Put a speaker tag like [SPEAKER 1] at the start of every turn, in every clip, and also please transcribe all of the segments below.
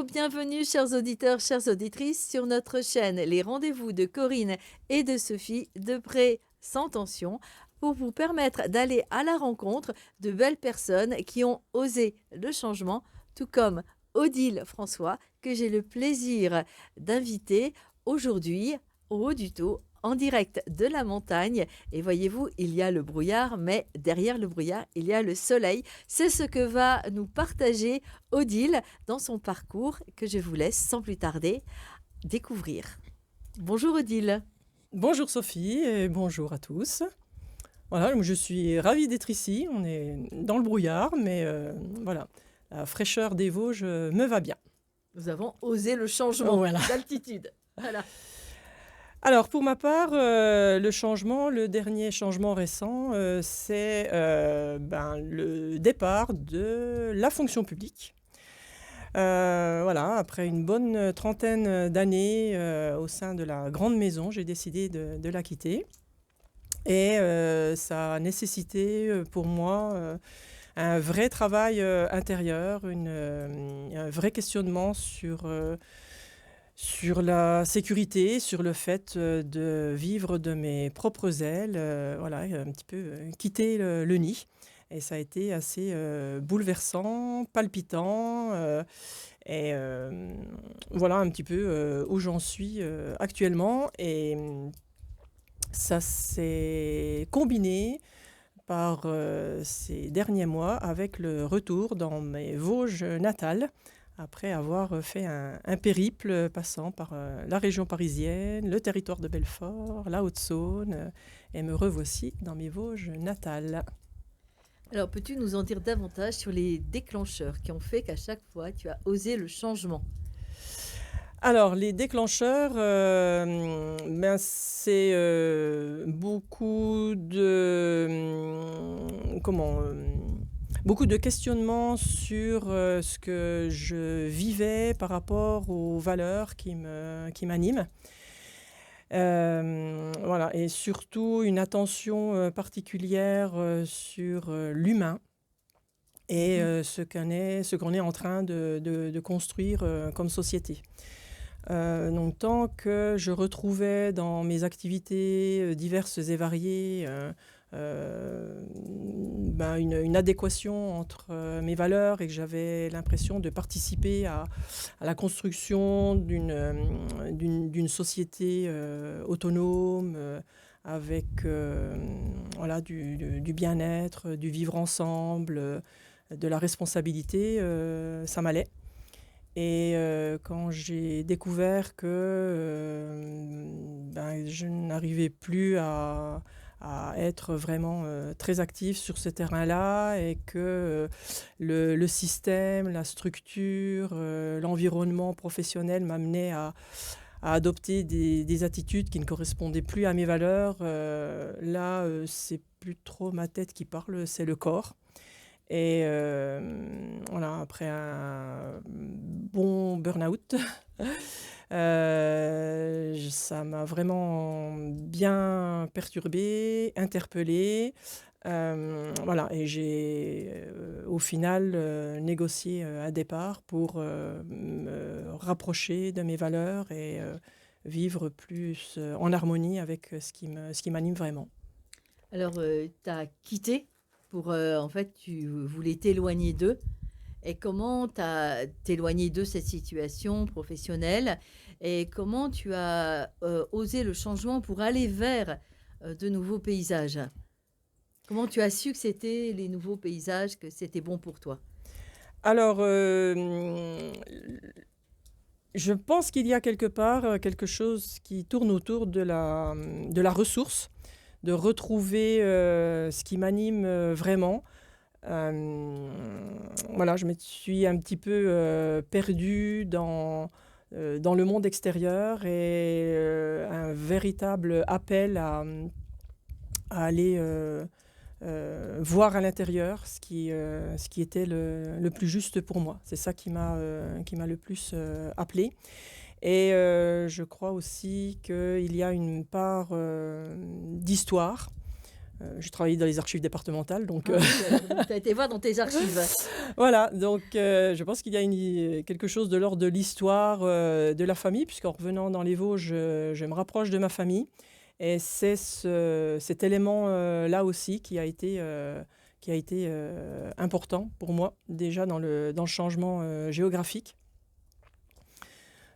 [SPEAKER 1] bienvenue chers auditeurs, chères auditrices sur notre chaîne Les Rendez-vous de Corinne et de Sophie de près sans tension pour vous permettre d'aller à la rencontre de belles personnes qui ont osé le changement, tout comme Odile François que j'ai le plaisir d'inviter aujourd'hui au haut du taux en direct de la montagne. Et voyez-vous, il y a le brouillard, mais derrière le brouillard, il y a le soleil. C'est ce que va nous partager Odile dans son parcours que je vous laisse sans plus tarder découvrir. Bonjour Odile.
[SPEAKER 2] Bonjour Sophie et bonjour à tous. Voilà, je suis ravie d'être ici. On est dans le brouillard, mais voilà, la fraîcheur des Vosges me va bien.
[SPEAKER 1] Nous avons osé le changement d'altitude. Voilà.
[SPEAKER 2] Alors pour ma part, le dernier changement récent, c'est le départ de la fonction publique. Voilà, après une bonne trentaine d'années au sein de la grande maison, j'ai décidé de la quitter. Et ça a nécessité pour moi un vrai travail intérieur, un vrai questionnement sur la sécurité, sur le fait de vivre de mes propres ailes, voilà, un petit peu quitter le nid. Et ça a été assez bouleversant, palpitant, et voilà un petit peu où j'en suis actuellement. Et ça s'est combiné par ces derniers mois avec le retour dans mes Vosges natales, après avoir fait un périple passant par la région parisienne, le territoire de Belfort, la Haute-Saône, et me revoici dans mes Vosges natales.
[SPEAKER 1] Alors, peux-tu nous en dire davantage sur les déclencheurs qui ont fait qu'à chaque fois, tu as osé le changement ?
[SPEAKER 2] Alors, les déclencheurs, c'est beaucoup de questionnements sur ce que je vivais par rapport aux valeurs qui m'animent. Voilà, et surtout une attention particulière sur l'humain et ce qu'on est en train de construire comme société. Donc, tant que je retrouvais dans mes activités diverses et variées une adéquation entre mes valeurs et que j'avais l'impression de participer à la construction d'une société autonome avec voilà, du bien-être, du vivre ensemble, de la responsabilité, ça m'allait. Et quand j'ai découvert que je n'arrivais plus à être vraiment très active sur ce terrain-là et que le système, la structure, l'environnement professionnel m'amenait à adopter des attitudes qui ne correspondaient plus à mes valeurs, là, c'est plus trop ma tête qui parle, c'est le corps. Et voilà, après un bon burn-out, ça m'a vraiment bien perturbée, interpellée. Voilà, et j'ai au final négocié un départ pour me rapprocher de mes valeurs et vivre plus en harmonie avec ce qui m'anime vraiment.
[SPEAKER 1] Alors, tu as quitté pour, en fait, tu voulais t'éloigner d'eux. Et comment tu as t'éloigné de cette situation professionnelle et comment tu as osé le changement pour aller vers de nouveaux paysages? Comment tu as su que c'était les nouveaux paysages, que c'était bon pour toi?
[SPEAKER 2] Alors, je pense qu'il y a quelque part quelque chose qui tourne autour de la ressource, de retrouver ce qui m'anime vraiment. Voilà, je me suis un petit peu perdue dans le monde extérieur et un véritable appel à aller voir à l'intérieur ce qui était le plus juste pour moi. C'est ça qui m'a le plus appelée. Et je crois aussi qu'il y a une part d'histoire J'ai travaillé dans les archives départementales, donc
[SPEAKER 1] Ah, tu as été voir dans tes archives.
[SPEAKER 2] voilà. Donc, je pense qu'il y a quelque chose de l'ordre de l'histoire de la famille, puisqu'en revenant dans les Vosges, je me rapproche de ma famille. Et c'est cet élément-là aussi qui a été important pour moi, déjà dans le changement géographique.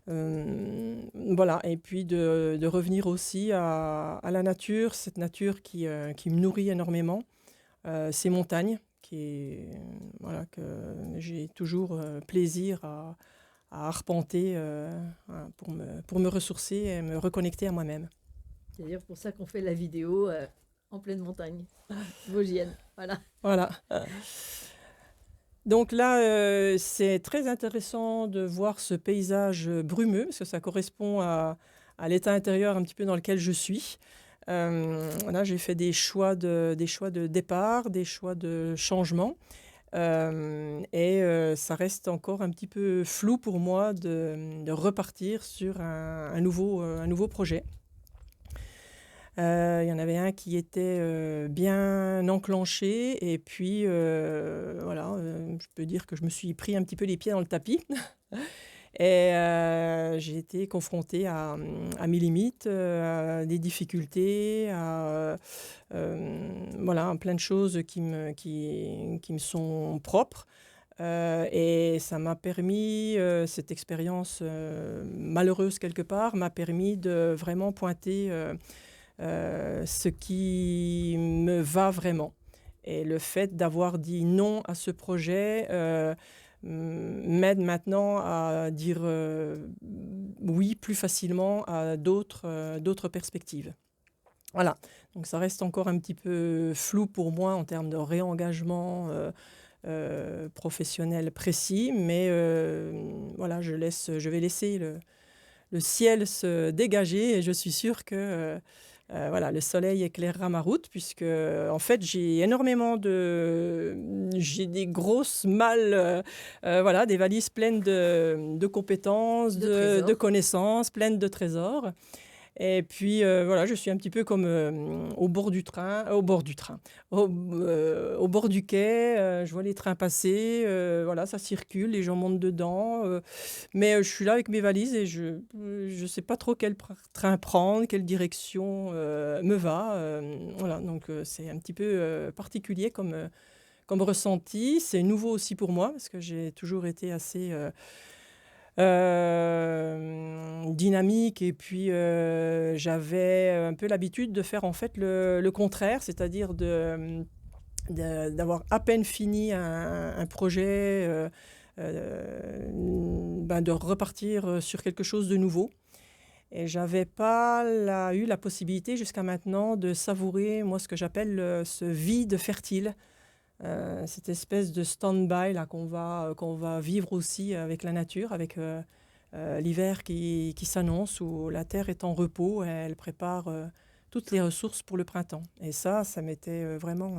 [SPEAKER 2] Voilà, et puis de revenir aussi à la nature, cette nature qui me nourrit énormément, ces montagnes, voilà, que j'ai toujours plaisir à arpenter voilà, pour me ressourcer et me reconnecter à moi-même.
[SPEAKER 1] C'est d'ailleurs pour ça qu'on fait la vidéo en pleine montagne vosgienne. Voilà.
[SPEAKER 2] Voilà. Donc là, c'est très intéressant de voir ce paysage brumeux, parce que ça correspond à l'état intérieur un petit peu dans lequel je suis. Là, j'ai fait des choix de départ, des choix de changement. Ça reste encore un petit peu flou pour moi de repartir sur un nouveau projet. Il y en avait un qui était bien enclenché et puis voilà, je peux dire que je me suis pris un petit peu les pieds dans le tapis et j'ai été confrontée à mes limites, à des difficultés, voilà, plein de choses qui me sont propres. Et ça m'a permis, cette expérience malheureuse quelque part, m'a permis de vraiment pointer ce qui me va vraiment. Et le fait d'avoir dit non à ce projet m'aide maintenant à dire oui plus facilement à d'autres perspectives. Voilà, donc ça reste encore un petit peu flou pour moi en termes de réengagement professionnel précis, mais voilà, je vais laisser le ciel se dégager et je suis sûre que voilà, le soleil éclairera ma route puisque en fait j'ai j'ai des grosses malles, voilà, des valises pleines de compétences, de connaissances, pleines de trésors. Et puis voilà, je suis un petit peu comme au bord du quai. Je vois les trains passer, voilà, ça circule, les gens montent dedans. Mais je suis là avec mes valises et je sais pas trop quel train prendre, quelle direction me va. Voilà, donc c'est un petit peu particulier comme ressenti. C'est nouveau aussi pour moi parce que j'ai toujours été assez dynamique et puis j'avais un peu l'habitude de faire en fait le contraire, c'est-à-dire d'avoir à peine fini un projet, de repartir sur quelque chose de nouveau. Et j'avais pas eu la possibilité jusqu'à maintenant de savourer, moi, ce que j'appelle ce vide fertile. Cette espèce de stand-by là, qu'on va vivre aussi avec la nature, avec l'hiver qui s'annonce, où la terre est en repos et elle prépare toutes les ressources pour le printemps. Et ça m'était vraiment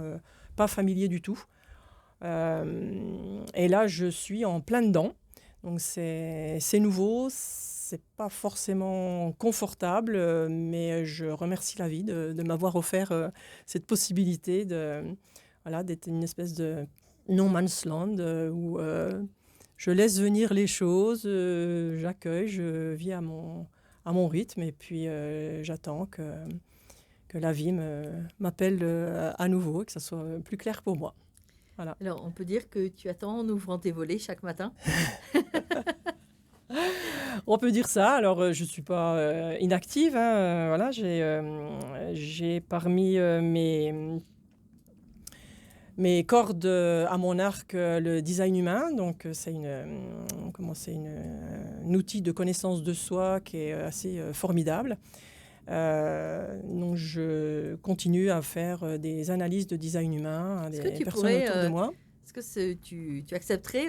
[SPEAKER 2] pas familier du tout. Et là, je suis en plein dedans. Donc c'est nouveau, c'est pas forcément confortable, mais je remercie la vie de m'avoir offert cette possibilité voilà, d'être une espèce de no man's land où je laisse venir les choses, j'accueille, je vis à mon rythme et puis j'attends que la vie m'appelle à nouveau et que ça soit plus clair pour moi. Voilà.
[SPEAKER 1] Alors, on peut dire que tu attends en ouvrant tes volets chaque matin.
[SPEAKER 2] On peut dire ça. Alors, je ne suis pas inactive. Hein. Voilà, j'ai parmi mes cordes à mon arc le design humain. Donc, c'est un outil de connaissance de soi qui est assez formidable. Donc, je continue à faire des analyses de design humain à des personnes autour de moi.
[SPEAKER 1] Est-ce que tu accepterais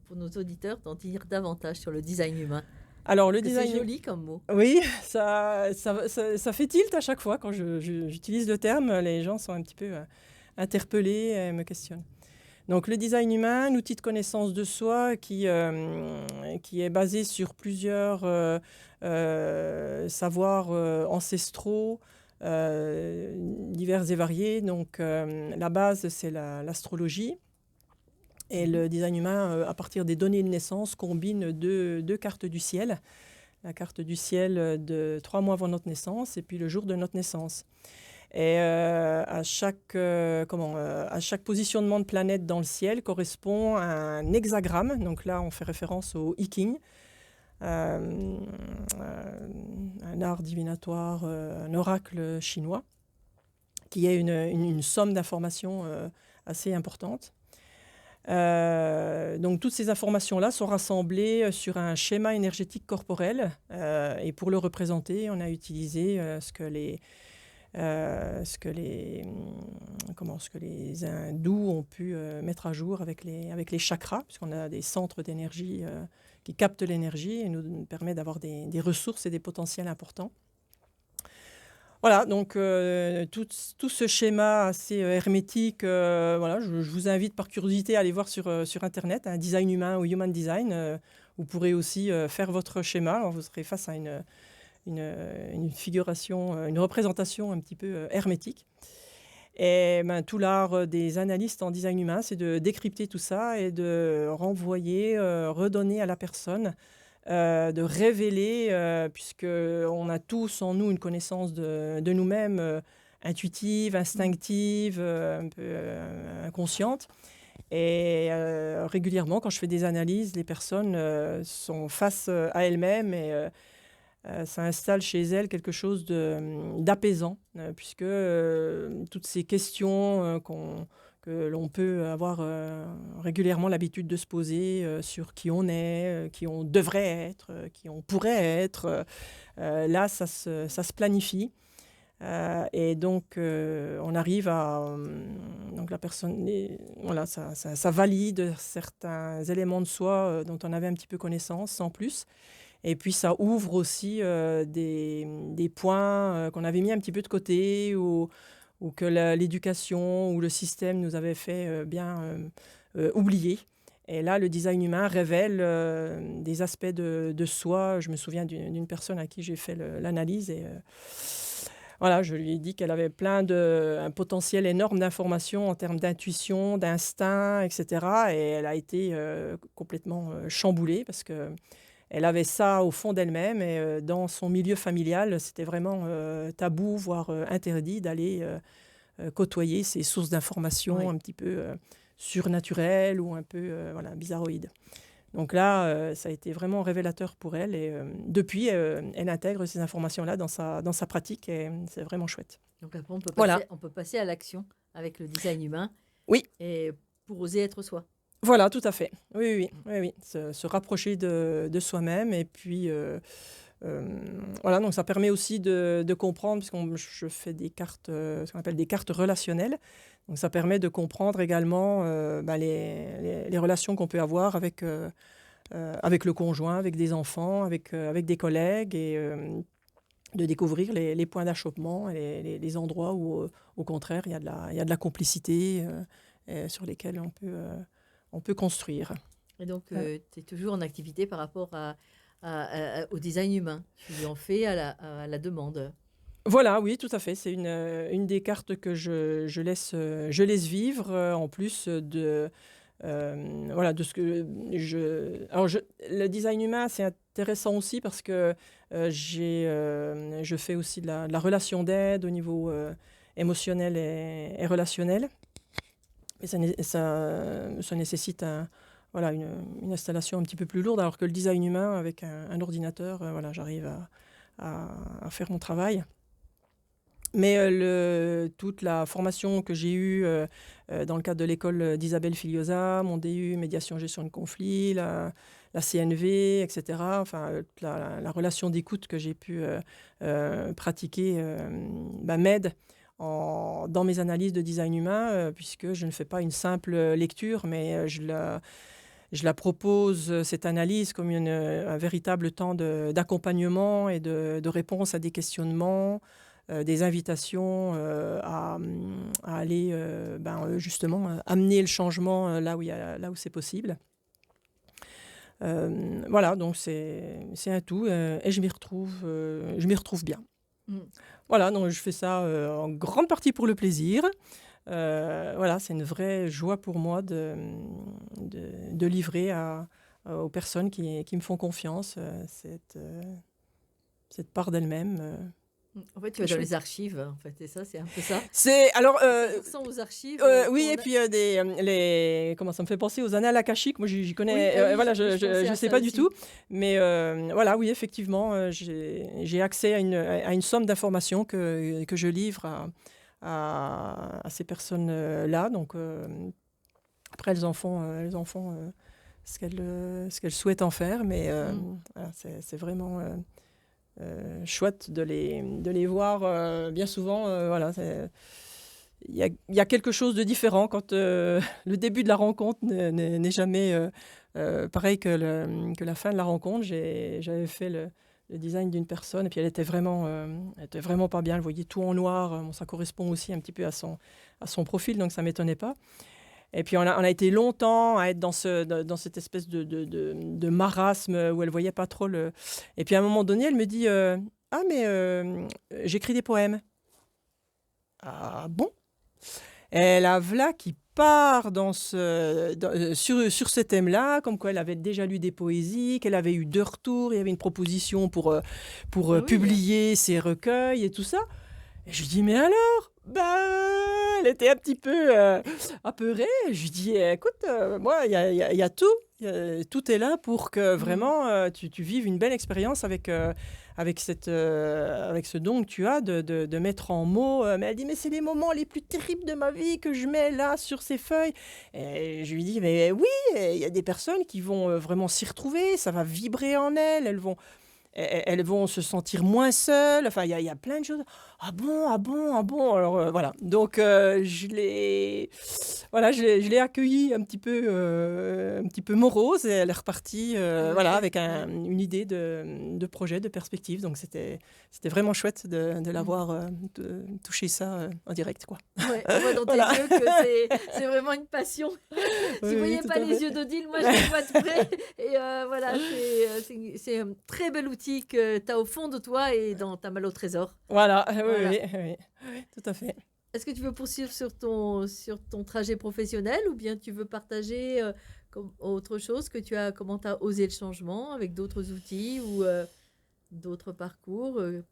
[SPEAKER 1] pour nos auditeurs d'en dire davantage sur le design humain?
[SPEAKER 2] Alors, le design...
[SPEAKER 1] C'est joli comme mot.
[SPEAKER 2] Oui, ça fait tilt à chaque fois quand j'utilise le terme. Les gens sont un petit peu interpellés et me questionnent. Donc, le design humain, un outil de connaissance de soi qui est basé sur plusieurs savoirs ancestraux, divers et variés. Donc, la base, c'est l'astrologie. Et
[SPEAKER 1] Mhm.
[SPEAKER 2] le design humain, à partir des données de naissance, combine deux cartes du ciel. La carte du ciel de 3 mois avant notre naissance et puis le jour de notre naissance. Et à chaque positionnement de planète dans le ciel correspond à un hexagramme. Donc là, on fait référence au I Ching, euh, un art divinatoire, un oracle chinois, qui est une somme d'informations assez importante. Donc toutes ces informations-là sont rassemblées sur un schéma énergétique corporel. Et pour le représenter, on a utilisé ce que les hindous ont pu mettre à jour avec les chakras, puisqu'on a des centres d'énergie qui captent l'énergie et nous permet d'avoir des ressources et des potentiels importants. Voilà, donc tout ce schéma assez hermétique, voilà, je vous invite par curiosité à aller voir sur Internet, un design humain ou human design. Vous pourrez aussi faire votre schéma. Alors, vous serez face à une figuration, une représentation un petit peu hermétique. Et ben, tout l'art des analystes en design humain, c'est de décrypter tout ça et de renvoyer, redonner à la personne, de révéler, puisqu'on a tous en nous une connaissance de nous-mêmes, intuitive, instinctive, un peu inconsciente. Et régulièrement, quand je fais des analyses, les personnes sont face à elles-mêmes et ça installe chez elles quelque chose d'apaisant, puisque toutes ces questions que l'on peut avoir régulièrement l'habitude de se poser sur qui on est, qui on devrait être, qui on pourrait être, là, ça se planifie. Et donc, on arrive à... donc, la personne, voilà, ça valide certains éléments de soi dont on avait un petit peu connaissance, sans plus. Et puis, ça ouvre aussi des points qu'on avait mis un petit peu de côté ou que l'éducation ou le système nous avait fait bien oublier. Et là, le design humain révèle des aspects de soi. Je me souviens d'une personne à qui j'ai fait l'analyse et voilà, je lui ai dit qu'elle avait un potentiel énorme d'informations en termes d'intuition, d'instinct, etc. Et elle a été complètement chamboulée parce que elle avait ça au fond d'elle-même et dans son milieu familial, c'était vraiment tabou, voire interdit d'aller côtoyer ces sources d'informations
[SPEAKER 1] Oui.
[SPEAKER 2] un petit peu surnaturelles ou un peu voilà, bizarroïdes. Donc là, ça a été vraiment révélateur pour elle et depuis, elle intègre ces informations-là dans sa pratique et c'est vraiment chouette.
[SPEAKER 1] Donc après,
[SPEAKER 2] Voilà,
[SPEAKER 1] on peut passer à l'action avec le design humain
[SPEAKER 2] oui,
[SPEAKER 1] et pour oser être soi.
[SPEAKER 2] voilà, tout à fait. Oui, oui, oui, oui. Se rapprocher de soi-même et puis voilà, donc ça permet aussi de comprendre, puisque je fais des cartes, ce qu'on appelle des cartes relationnelles. Donc ça permet de comprendre également les relations qu'on peut avoir avec le conjoint, avec des enfants, avec des collègues et de découvrir les points d'achoppement et les endroits où, au contraire, il y a de la complicité et sur lesquels on peut construire.
[SPEAKER 1] Et donc,
[SPEAKER 2] Voilà.
[SPEAKER 1] tu es toujours en activité par rapport au design humain. Tu lui en fais à la demande.
[SPEAKER 2] Voilà, oui, tout à fait. C'est une des cartes que je laisse vivre, en plus voilà, de ce que le design humain, c'est intéressant aussi parce que je fais aussi de la relation d'aide au niveau émotionnel et relationnel. Et ça nécessite voilà, une installation un petit peu plus lourde, alors que le design humain, avec un ordinateur, voilà, j'arrive à faire mon travail. Mais toute la formation que j'ai eue dans le cadre de l'école d'Isabelle Filiosa, mon DU médiation gestion de conflits, la CNV, etc., enfin, la relation d'écoute que j'ai pu pratiquer m'aide dans mes analyses de design humain, puisque je ne fais pas une simple lecture, mais je la propose, cette analyse, comme un véritable temps d'accompagnement et de réponse à des questionnements, des invitations à aller justement amener le changement là où c'est possible. Voilà, donc c'est un tout et je m'y retrouve bien.
[SPEAKER 1] Mmh.
[SPEAKER 2] Voilà, donc je fais ça, en grande partie pour le plaisir. Voilà, c'est une vraie joie pour moi de livrer aux personnes qui me font confiance, cette part d'elles-mêmes,
[SPEAKER 1] En fait, tu
[SPEAKER 2] très
[SPEAKER 1] vas dans les
[SPEAKER 2] chouette.
[SPEAKER 1] archives, en fait, c'est ça? C'est un peu ça?
[SPEAKER 2] C'est alors,
[SPEAKER 1] Ça ressemble aux archives,
[SPEAKER 2] oui
[SPEAKER 1] qu'on
[SPEAKER 2] et
[SPEAKER 1] a
[SPEAKER 2] puis, les comment ça me fait penser aux annales akashiques. Moi, j'y
[SPEAKER 1] oui,
[SPEAKER 2] connais,
[SPEAKER 1] bah, oui,
[SPEAKER 2] voilà,
[SPEAKER 1] je pensais
[SPEAKER 2] je
[SPEAKER 1] à
[SPEAKER 2] sais
[SPEAKER 1] ça
[SPEAKER 2] pas du tout,
[SPEAKER 1] aussi.
[SPEAKER 2] mais voilà, oui, effectivement, j'ai accès à une somme d'informations que je livre à ces personnes, là, donc après elles en font, ce qu'elles souhaitent en faire, mais
[SPEAKER 1] Mmh.
[SPEAKER 2] voilà, c'est vraiment, chouette de les voir, bien souvent, voilà, il y a quelque chose de différent quand, le début de la rencontre n'est jamais, pareil que la fin de la rencontre. J'avais fait le design d'une personne et puis elle était vraiment pas bien. Elle voyait tout en noir, bon ça correspond aussi un petit peu à son profil, donc ça m'étonnait pas. Et puis on a été longtemps à être dans cette espèce de marasme, où elle voyait pas trop le et puis à un moment donné, elle me dit, «Ah mais, j'écris des poèmes». «Ah bon?» Et la voilà qui part sur ce thème-là, comme quoi elle avait déjà lu des poésies, qu'elle avait eu 2 retours, il y avait une proposition pour,
[SPEAKER 1] Ah oui,
[SPEAKER 2] publier ses recueils et tout ça. Et je lui dis: «Mais alors?» Bah, elle était un petit peu, apeurée. Je lui dis: «Écoute, moi, il y a tout, tout est là pour que
[SPEAKER 1] mmh.
[SPEAKER 2] vraiment, tu vives une belle expérience avec ce don que tu as de mettre en mots», mais elle dit: «Mais c'est les moments les plus terribles de ma vie que je mets là sur ces feuilles». Et je lui dis: «Mais oui, il y a des personnes qui vont, vraiment s'y retrouver, ça va vibrer en elles, elles vont se sentir moins seules, enfin il y a plein de choses. Ah bon? Ah bon? Ah bon? Alors, voilà, donc je l'ai accueillie un petit peu morose et elle est repartie, voilà,
[SPEAKER 1] Ouais,
[SPEAKER 2] avec
[SPEAKER 1] ouais.
[SPEAKER 2] une idée de projet, de perspective, donc c'était vraiment chouette de
[SPEAKER 1] Mmh.
[SPEAKER 2] l'avoir, de toucher ça, en direct, quoi.
[SPEAKER 1] Ouais, on voit dans tes
[SPEAKER 2] Voilà.
[SPEAKER 1] yeux que c'est vraiment une passion.
[SPEAKER 2] Oui,
[SPEAKER 1] Si vous
[SPEAKER 2] oui,
[SPEAKER 1] voyez
[SPEAKER 2] tout
[SPEAKER 1] pas
[SPEAKER 2] à
[SPEAKER 1] les
[SPEAKER 2] fait.
[SPEAKER 1] yeux d'Odile, moi je les vois de près et voilà, c'est un très bel outil que tu as au fond de toi et dans ta malle au trésor.
[SPEAKER 2] Voilà, oui,
[SPEAKER 1] Voilà.
[SPEAKER 2] oui, oui, oui, tout à fait.
[SPEAKER 1] Est-ce que tu veux poursuivre sur ton trajet professionnel ou bien tu veux partager, comme autre chose que tu as comment tu as osé le changement avec d'autres outils ou d'autres parcours, que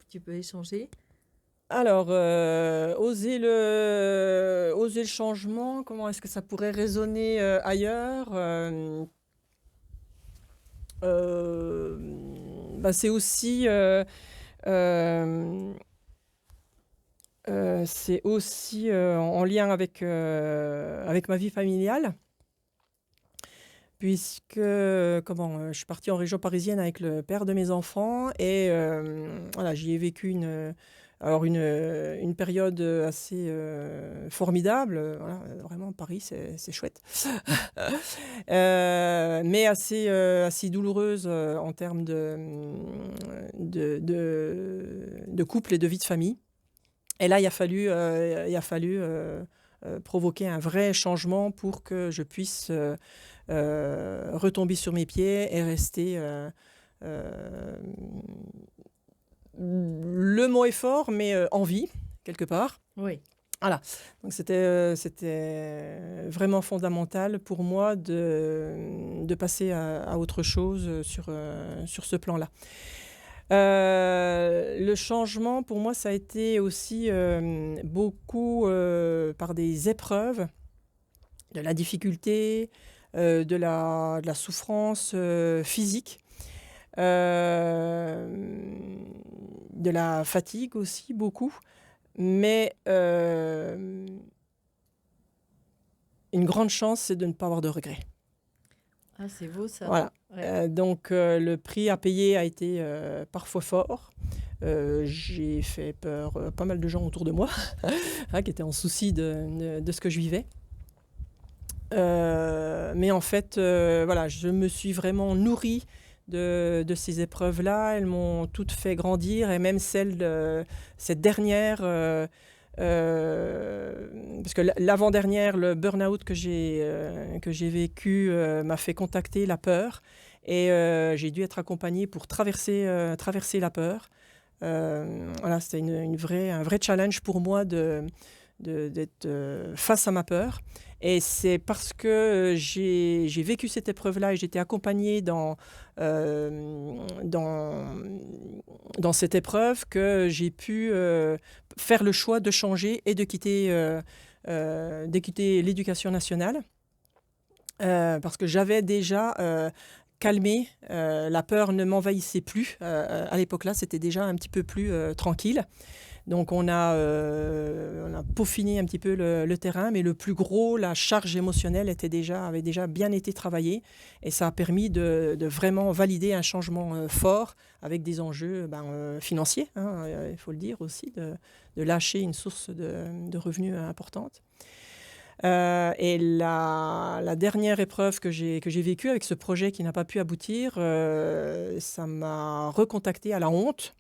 [SPEAKER 1] tu peux échanger?
[SPEAKER 2] Alors, oser le changement, comment est-ce que ça pourrait résonner, ailleurs? Bah, hem, c'est aussi, en lien avec ma vie familiale puisque, je suis partie en région parisienne avec le père de mes enfants et voilà, j'y ai vécu une période, assez, formidable, voilà, vraiment Paris, c'est chouette. Mais assez douloureuse, en termes de couple et de vie de famille. Et là, il a fallu, provoquer un vrai changement pour que je puisse, retomber sur mes pieds et rester, hem, le mot est fort, mais, en vie, quelque part.
[SPEAKER 1] Oui.
[SPEAKER 2] Voilà, donc c'était vraiment fondamental pour moi de passer à autre chose, sur ce plan-là. Le changement pour moi, ça a été aussi, beaucoup, par des épreuves, de la difficulté, de la souffrance, physique, de la fatigue aussi beaucoup, mais une grande chance, c'est de ne pas avoir de regrets.
[SPEAKER 1] Ah, c'est beau ça.
[SPEAKER 2] Voilà,
[SPEAKER 1] Ouais.
[SPEAKER 2] donc le prix à payer a été, parfois fort. J'ai fait peur, pas mal de gens autour de moi, hein, qui étaient en souci de ce que je vivais. Mais en fait, voilà, je me suis vraiment nourrie de ces épreuves-là. Elles m'ont toutes fait grandir et même cette dernière, parce que l'avant-dernière, le burn-out que j'ai vécu, m'a fait contacter la peur et j'ai dû être accompagnée pour traverser la peur. Voilà, c'était un vrai challenge pour moi d'être face à ma peur. Et c'est parce que j'ai vécu cette épreuve-là et j'étais accompagnée dans, dans cette épreuve que j'ai pu faire le choix de changer et de quitter l'éducation nationale. Parce que j'avais déjà calmé, la peur ne m'envahissait plus. À l'époque-là, c'était déjà un petit peu plus tranquille. Donc on a peaufiné un petit peu le terrain, mais le plus gros, la charge émotionnelle avait déjà bien été travaillée et ça a permis de vraiment valider un changement fort avec des enjeux financiers, hein, il faut le dire aussi, de lâcher une source de revenus importante. Et la dernière épreuve que j'ai vécue avec ce projet qui n'a pas pu aboutir, ça m'a recontacté à la honte,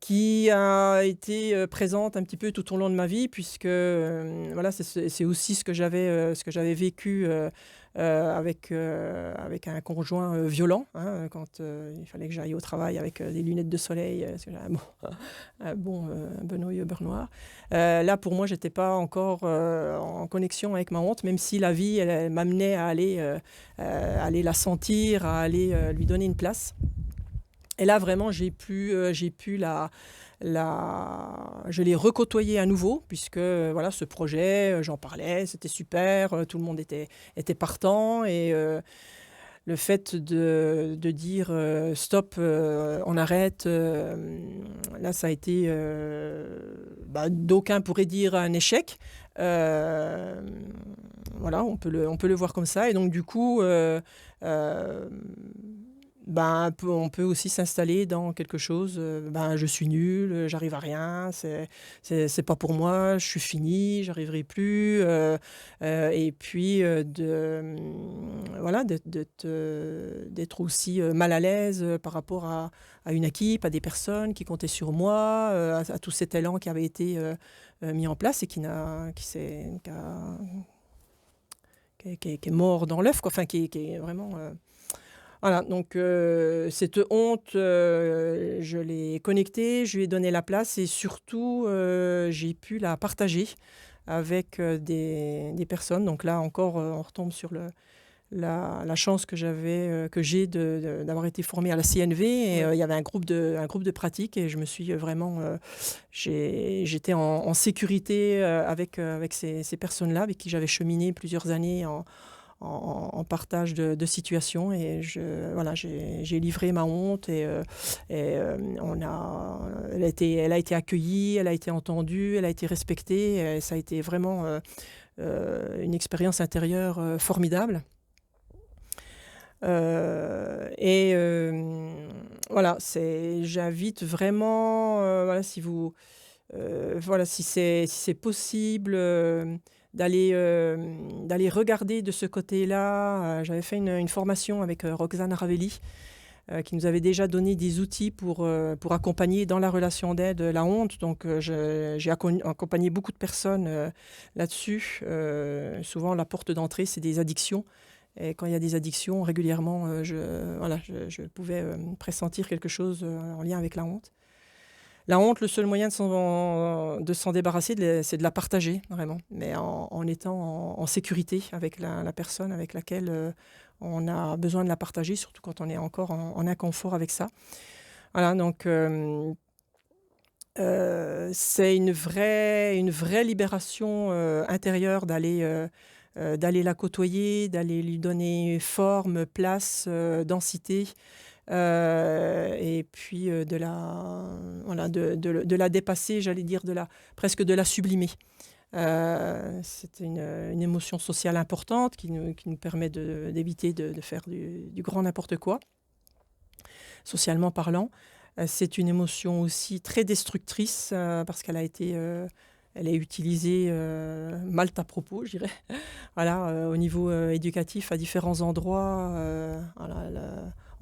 [SPEAKER 2] qui a été présente un petit peu tout au long de ma vie, puisque voilà, c'est aussi ce que j'avais vécu avec un conjoint violent, hein, quand il fallait que j'aille au travail avec des lunettes de soleil, parce que j'avais un bon œil au beurre noir. Là, pour moi, j'étais pas encore en connexion avec ma honte, même si la vie, elle m'amenait à aller la sentir, à aller lui donner une place. Et là, vraiment, je l'ai recôtoyé à nouveau, puisque voilà, ce projet, j'en parlais, c'était super, tout le monde était partant. Et le fait de dire stop, on arrête, là, ça a été, d'aucuns pourraient dire un échec. Voilà, on peut le voir comme ça. Et donc, du coup, on peut aussi s'installer dans quelque chose, je suis nul, j'arrive à rien, c'est pas pour moi, je suis fini, j'arriverai plus. Et puis, voilà, d'être aussi mal à l'aise par rapport à une équipe, à des personnes qui comptaient sur moi, à tout cet élan qui avait été mis en place et qui est mort dans l'œuf, quoi. Enfin, qui est vraiment... Voilà, donc cette honte, je l'ai connectée, je lui ai donné la place et surtout, j'ai pu la partager avec des personnes. Donc là encore, on retombe sur la chance que j'ai d'avoir été formée à la CNV. Et
[SPEAKER 1] Oui.
[SPEAKER 2] il y avait un groupe de pratique et je me suis vraiment... j'étais en sécurité avec ces personnes-là avec qui j'avais cheminé plusieurs années en partage de situations. Et voilà, j'ai livré ma honte elle a été accueillie, elle a été entendue, elle a été respectée. Et ça a été vraiment une expérience intérieure formidable. Voilà, j'invite vraiment, voilà, si c'est possible, d'aller regarder de ce côté-là. J'avais fait une formation avec Roxane Ravelli, qui nous avait déjà donné des outils pour accompagner dans la relation d'aide la honte. Donc, j'ai accompagné beaucoup de personnes là-dessus. Souvent, la porte d'entrée, c'est des addictions. Et quand il y a des addictions, régulièrement, je pouvais pressentir quelque chose en lien avec la honte. La honte, le seul moyen de s'en débarrasser, c'est de la partager, vraiment, mais en étant en sécurité avec la personne avec laquelle on a besoin de la partager, surtout quand on est encore en inconfort avec ça. Voilà, donc c'est une vraie libération intérieure d'aller la côtoyer, d'aller lui donner forme, place, densité. Et puis de la dépasser, j'allais dire, presque de la sublimer. C'est une émotion sociale importante qui nous permet d'éviter de faire du grand n'importe quoi, socialement parlant. C'est une émotion aussi très destructrice parce elle est utilisée mal à propos, je dirais. Voilà, au niveau éducatif, à différents endroits,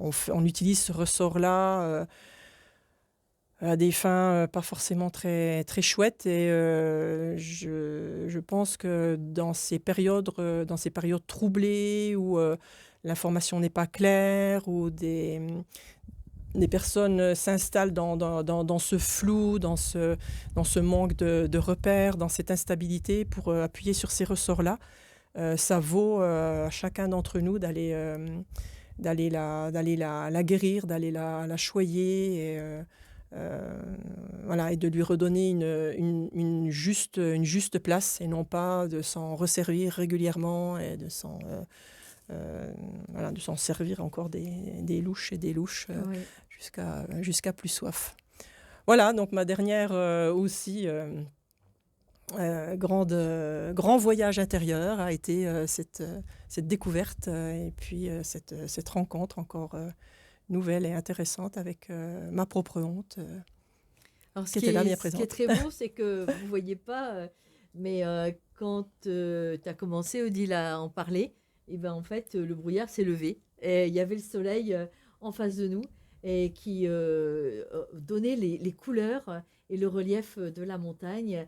[SPEAKER 2] on utilise ce ressort-là à des fins pas forcément très, très chouettes. Et je pense que dans ces périodes troublées où l'information n'est pas claire, où des personnes s'installent dans ce flou, dans ce manque de repères, dans cette instabilité pour appuyer sur ces ressorts-là. Ça vaut à chacun d'entre nous d'aller la guérir, d'aller la choyer voilà, et de lui redonner une juste place et non pas de s'en resservir régulièrement et voilà, de s'en servir encore des louches et des louches
[SPEAKER 1] Oui.
[SPEAKER 2] jusqu'à plus soif. Voilà, donc ma dernière aussi grand voyage intérieur a été cette découverte et puis cette rencontre encore nouvelle et intéressante avec ma propre honte
[SPEAKER 1] Alors,
[SPEAKER 2] qui était là bien
[SPEAKER 1] ce qui est
[SPEAKER 2] présente.
[SPEAKER 1] très beau, c'est que vous ne voyez pas, mais quand tu as commencé, Odile, à en parler, et ben, en fait, le brouillard s'est levé. Et il y avait le soleil en face de nous et qui donnait les couleurs et le relief de la montagne,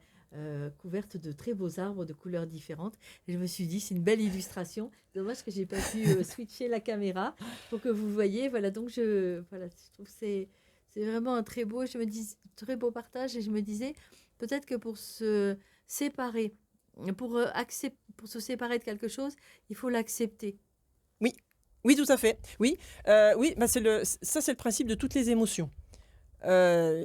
[SPEAKER 1] couverte de très beaux arbres de couleurs différentes. Et je me suis dit, c'est une belle illustration. Dommage que j'ai pas pu switcher la caméra pour que vous voyez. Voilà, donc voilà, je trouve que c'est vraiment un très beau, très beau partage. Et je me disais, peut-être que pour se séparer, pour se séparer de quelque chose, il faut l'accepter.
[SPEAKER 2] Oui, oui, tout à fait. Oui, oui, bah ça c'est le principe de toutes les émotions.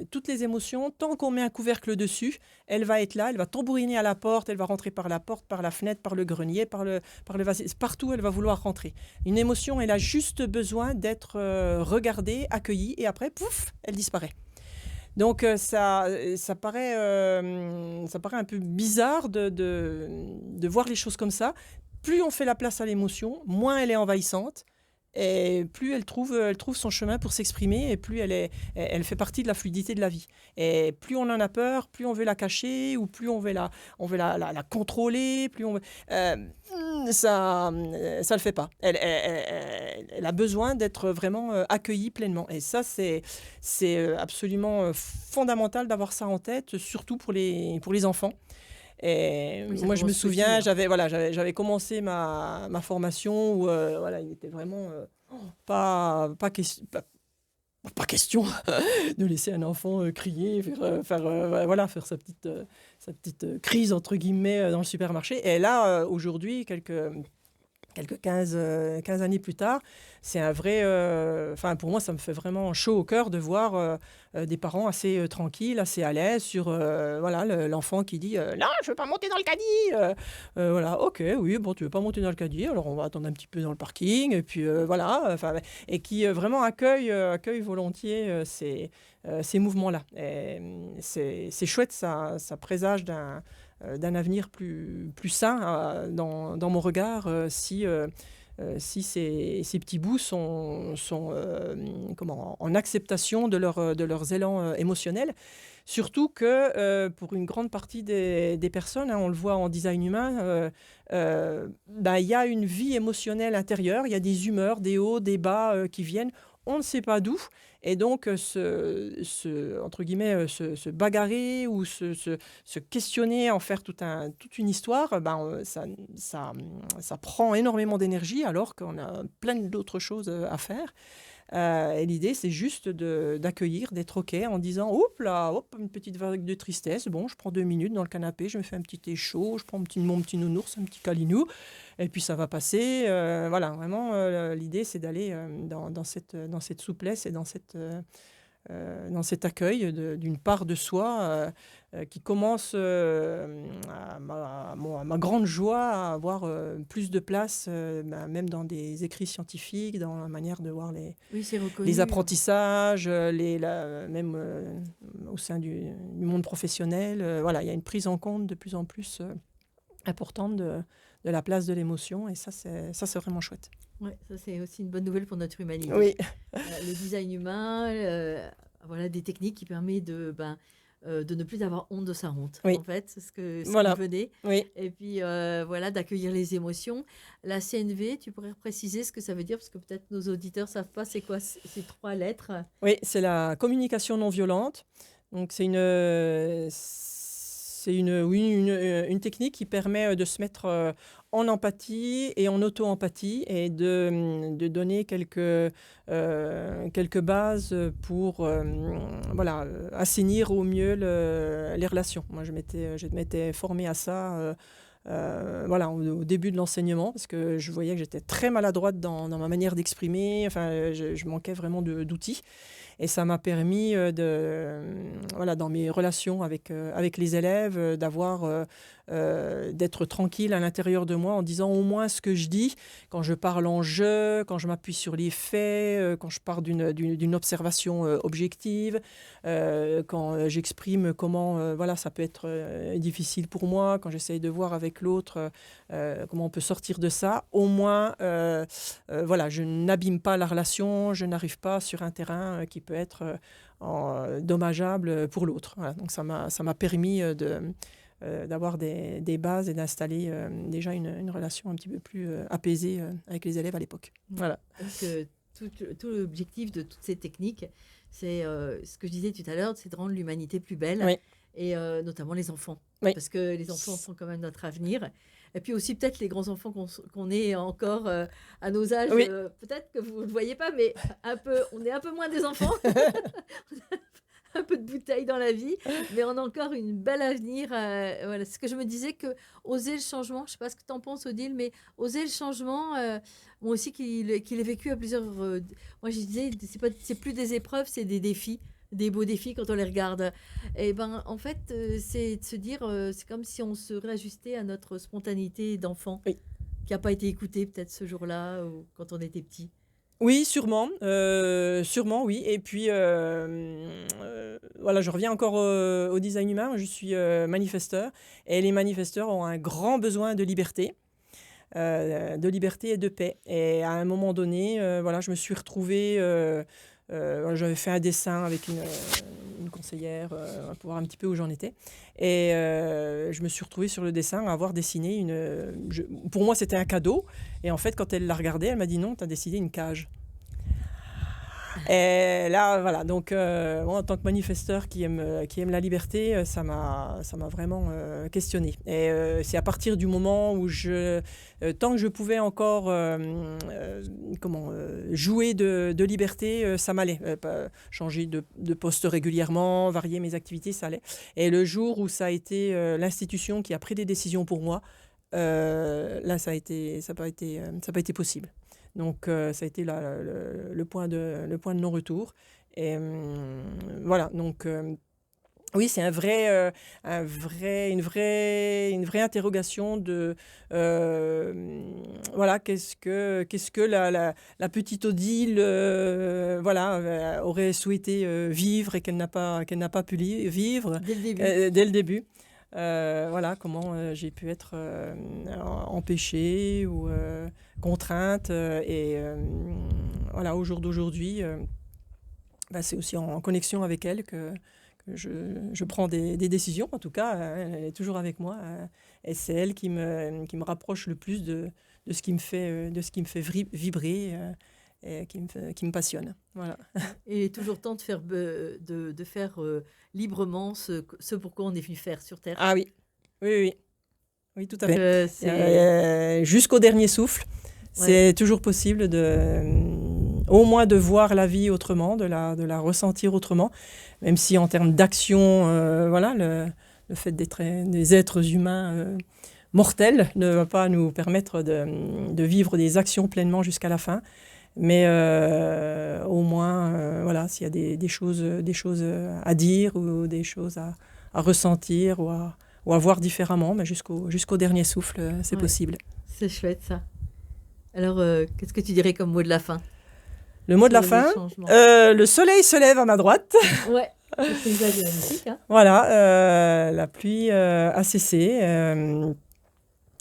[SPEAKER 2] Toutes les émotions, tant qu'on met un couvercle dessus, elle va être là, elle va tambouriner à la porte, elle va rentrer par la porte, par la fenêtre, par le grenier, par le vasier, partout elle va vouloir rentrer. Une émotion, elle a juste besoin d'être regardée, accueillie, et après, pouf, elle disparaît. Donc ça paraît un peu bizarre de voir les choses comme ça. Plus on fait la place à l'émotion, moins elle est envahissante. Et plus elle trouve son chemin pour s'exprimer, et plus elle fait partie de la fluidité de la vie. Et plus on en a peur, plus on veut la cacher, ou plus on veut la contrôler, plus on veut, ça le fait pas. Elle a besoin d'être vraiment accueillie pleinement. Et ça, c'est absolument fondamental d'avoir ça en tête, surtout pour les enfants. Et
[SPEAKER 1] Oui, ça
[SPEAKER 2] moi, je me
[SPEAKER 1] commence petit,
[SPEAKER 2] souviens,
[SPEAKER 1] hein.
[SPEAKER 2] j'avais commencé ma formation où voilà, il était vraiment pas question de laisser un enfant crier, faire sa petite crise, entre guillemets, dans le supermarché. Et là, aujourd'hui, quelques 15 années plus tard, c'est un vrai... pour moi, ça me fait vraiment chaud au cœur de voir des parents assez tranquilles, assez à l'aise sur l'enfant qui dit non, je ne veux pas monter dans le caddie. Voilà, ok, oui, bon, tu ne veux pas monter dans le caddie, alors on va attendre un petit peu dans le parking. Et puis et qui vraiment accueille volontiers ces mouvements-là. Et c'est chouette, ça présage d'un avenir plus sain dans mon regard si ces petits bouts sont en acceptation de leurs élans émotionnels. Surtout que pour une grande partie des personnes, hein, on le voit en design humain, il y a une vie émotionnelle intérieure, il y a des humeurs, des hauts, des bas qui viennent. On ne sait pas d'où. Et donc, entre guillemets, se bagarrer ou se questionner, en faire toute une histoire, ça prend énormément d'énergie alors qu'on a plein d'autres choses à faire. Et l'idée, c'est juste d'accueillir, d'être OK en disant « Oups là, hop, une petite vague de tristesse. Bon, je prends 2 minutes dans le canapé, je me fais un petit thé chaud, je prends mon petit nounours, un petit câlinou, et puis ça va passer. » Voilà, vraiment, l'idée, c'est d'aller dans cette souplesse et dans cet accueil d'une part de soi qui commence, à ma grande joie, à avoir plus de place, même dans des écrits scientifiques, dans la manière de voir
[SPEAKER 1] Oui, c'est reconnu.
[SPEAKER 2] les apprentissages, même au sein du monde professionnel. Voilà, il y a une prise en compte de plus en plus importante de la place de l'émotion, et ça, c'est vraiment chouette.
[SPEAKER 1] Ouais, ça c'est aussi une bonne nouvelle pour notre humanité.
[SPEAKER 2] Oui.
[SPEAKER 1] Le design humain, voilà, des techniques qui permettent de ne plus avoir honte de sa honte.
[SPEAKER 2] Oui.
[SPEAKER 1] En fait, c'est ce qui venait.
[SPEAKER 2] Oui.
[SPEAKER 1] Et puis voilà, d'accueillir les émotions. La CNV, tu pourrais préciser ce que ça veut dire, parce que peut-être nos auditeurs ne savent pas c'est quoi ces 3 lettres.
[SPEAKER 2] Oui, c'est la communication non violente. Donc c'est une technique qui permet de se mettre en empathie et en auto-empathie et de donner quelques bases pour assainir au mieux les relations. Moi, je m'étais formée à ça au début de l'enseignement parce que je voyais que j'étais très maladroite dans ma manière d'exprimer. Enfin, je manquais vraiment d'outils. Et ça m'a permis dans mes relations avec les élèves, d'être tranquille à l'intérieur de moi en disant au moins ce que je dis quand je parle en jeu, quand je m'appuie sur les faits, quand je pars d'une observation objective, quand j'exprime comment ça peut être difficile pour moi, quand j'essaye de voir avec l'autre comment on peut sortir de ça. Au moins, je n'abîme pas la relation, je n'arrive pas sur un terrain qui peut être dommageable pour l'autre. Voilà. Donc ça m'a permis d'avoir des bases et d'installer déjà une relation un petit peu plus apaisée avec les élèves à l'époque. Voilà.
[SPEAKER 1] Donc, tout l'objectif de toutes ces techniques, c'est ce que je disais tout à l'heure, c'est de rendre l'humanité plus belle,
[SPEAKER 2] oui.
[SPEAKER 1] Et notamment les enfants,
[SPEAKER 2] oui.
[SPEAKER 1] Parce que les enfants sont quand même notre avenir. Et puis aussi peut-être les grands-enfants qu'on est encore à nos âges,
[SPEAKER 2] oui.
[SPEAKER 1] Peut-être que vous ne le voyez pas, mais on est un peu moins des enfants. Un peu de bouteille dans la vie, mais on a encore une belle avenir. Voilà. C'est ce que je me disais, que oser le changement, je ne sais pas ce que tu en penses, Odile, mais oser le changement, moi aussi qu'il ait vécu à plusieurs... moi, je disais, c'est plus des épreuves, c'est des défis, des beaux défis quand on les regarde. Et en fait, c'est de se dire, c'est comme si on se réajustait à notre spontanéité d'enfant,
[SPEAKER 2] oui.
[SPEAKER 1] Qui n'a pas été écoutée peut-être ce jour-là, ou quand on était petit.
[SPEAKER 2] Oui, sûrement, oui. Et puis, je reviens encore au design humain. Je suis manifesteur, et les manifesteurs ont un grand besoin de liberté et de paix. Et à un moment donné, je me suis retrouvée, j'avais fait un dessin avec une conseillère pour voir un petit peu où j'en étais. Et je me suis retrouvée sur le dessin à avoir dessiné pour moi, c'était un cadeau. Et en fait, quand elle l'a regardé, elle m'a dit non, tu as dessiné une cage. Et là, voilà, donc moi, en tant que manifesteur qui aime la liberté, ça m'a vraiment questionné. Et c'est à partir du moment où tant que je pouvais encore jouer de liberté, ça m'allait. Changer de poste régulièrement, varier mes activités, ça allait. Et le jour où ça a été l'institution qui a pris des décisions pour moi, là, ça n'a pas été possible. Donc, ça a été le point de non-retour. Et voilà, donc oui, c'est une vraie interrogation de qu'est-ce que la petite Odile aurait souhaité vivre et qu'elle n'a pas pu vivre
[SPEAKER 1] dès le
[SPEAKER 2] début. Comment j'ai pu être empêchée ou contrainte. Au jour d'aujourd'hui, c'est aussi en connexion avec elle que je prends des décisions. En tout cas, elle est toujours avec moi. Et c'est elle qui me rapproche le plus de ce qui me fait vibrer et qui me passionne. Voilà.
[SPEAKER 1] Et il est toujours temps de faire librement ce pourquoi on est venu faire sur Terre.
[SPEAKER 2] Ah oui, tout à fait. Jusqu'au dernier souffle, c'est toujours possible au moins de voir la vie autrement, de la ressentir autrement, même si en termes d'action, le fait d'être des êtres humains mortels ne va pas nous permettre de vivre des actions pleinement jusqu'à la fin. Mais au moins, s'il y a des choses à dire ou des choses à ressentir ou à voir différemment, mais jusqu'au dernier souffle, c'est possible.
[SPEAKER 1] C'est chouette, ça. Alors, qu'est-ce que tu dirais comme mot de la fin ?
[SPEAKER 2] Le mot de la fin, le soleil se lève à ma droite.
[SPEAKER 1] Ouais, c'est une magnifique. Hein.
[SPEAKER 2] Voilà, la pluie a cessé.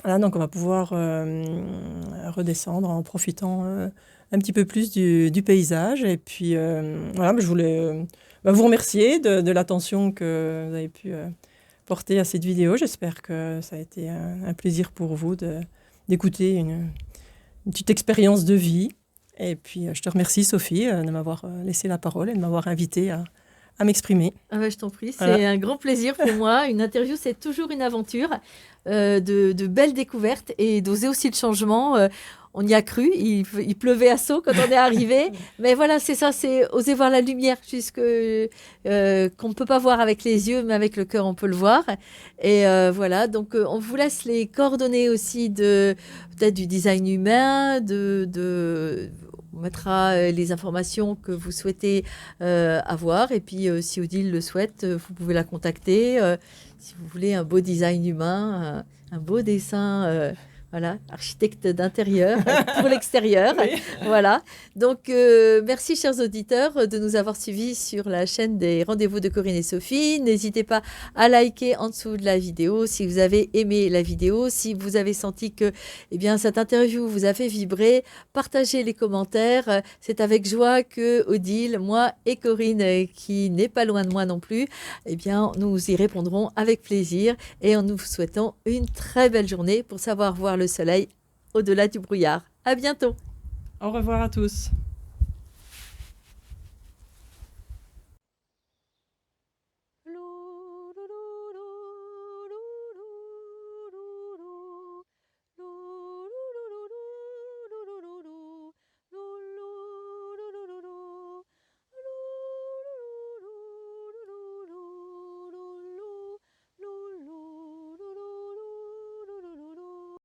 [SPEAKER 2] Donc on va pouvoir redescendre en profitant un petit peu plus du paysage. Et puis, je voulais vous remercier de l'attention que vous avez pu porter à cette vidéo. J'espère que ça a été un plaisir pour vous d'écouter une petite expérience de vie. Et puis, je te remercie, Sophie, de m'avoir laissé la parole et de m'avoir invitée à m'exprimer.
[SPEAKER 1] Ah bah, je t'en prie, c'est
[SPEAKER 2] Voilà.
[SPEAKER 1] un grand plaisir pour moi. Une interview, c'est toujours une aventure, de belles découvertes et d'oser aussi le changement. On y a cru, il pleuvait à seau quand on est arrivé. Mais voilà, c'est ça, c'est oser voir la lumière qu'on ne peut pas voir avec les yeux, mais avec le cœur, on peut le voir. Et voilà, donc on vous laisse les coordonnées aussi peut-être du design humain, on mettra les informations que vous souhaitez avoir. Et puis, si Odile le souhaite, vous pouvez la contacter. Si vous voulez un beau design humain, un beau dessin, voilà, architecte d'intérieur pour l'extérieur.
[SPEAKER 2] Oui.
[SPEAKER 1] Voilà. Donc, merci, chers auditeurs, de nous avoir suivis sur la chaîne des Rendez-vous de Corinne et Sophie. N'hésitez pas à liker en dessous de la vidéo si vous avez aimé la vidéo, si vous avez senti que cette interview vous a fait vibrer. Partagez les commentaires. C'est avec joie que Odile, moi et Corinne, qui n'est pas loin de moi non plus, nous y répondrons avec plaisir et en nous souhaitant une très belle journée pour savoir voir le soleil au-delà du brouillard. À bientôt.
[SPEAKER 2] Au revoir à tous.